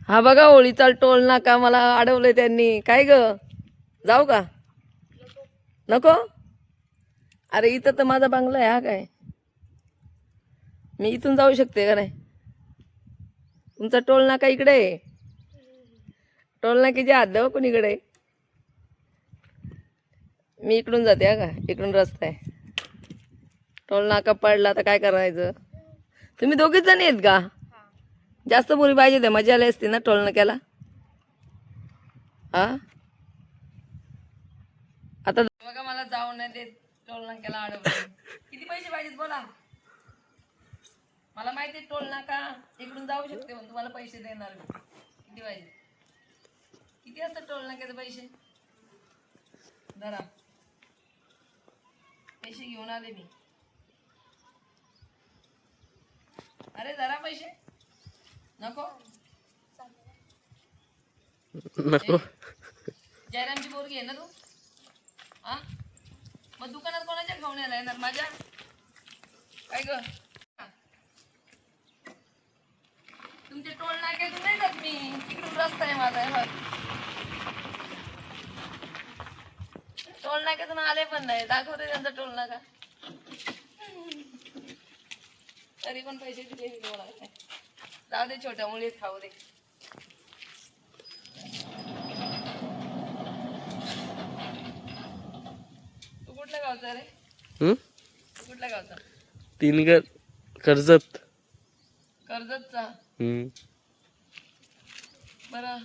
हा बघा होळीचा टोल नाका मला अडवलंय त्यांनी. काय ग, जाऊ का? नको. अरे इथं तर माझा बंगला आहे. हा काय, मी इथून जाऊ शकते का नाही? तुमचा टोल नाका इकडे आहे. टोल नाक्याची हद्द हो कुणीकडे. मी इकडून जाते. हा का, इकडून रस्ता आहे. टोल नाका पडला तर काय करायचं? तुम्ही दोघीच जण आहेत का? जास्त मुली पाहिजे ते मजा आली असती ना टोल नाक्याला. हा आता बघा मला जाऊ नाही देत, टोल नाक्याला अडवलं. किती पैसे पाहिजेत बोला. मला माहिती टोल नाका इकडून जाऊ शकते पण तुम्हाला पैसे देणार मी. किती पाहिजे? किती असतात टोल नाक्याचे पैसे? धरा, पैसे घेऊन आले मी. अरे जरा पैसे नको. नको. जयरामची पोरगी आहे ना तू? हा, मग दुकानात कोणाच्या खाऊन यायला येणार? माझ्या? काय ग, तुमच्या टोल नाक्यातून नाही जात मी. तिकडून रस्ता आहे माझा. हे बघ, टोल नाक्यातून आले पण नाही. दाखवते त्यांचा टोल नाका. तरी पण पैसे दिले मी तुम्हाला. जाऊ दे, छोट्या मुलीत खाऊ दे. तू कुठल्या गावचा रे? तू कुठल्या गावचा? तीन कर्जत. कर्जतचा. बरं,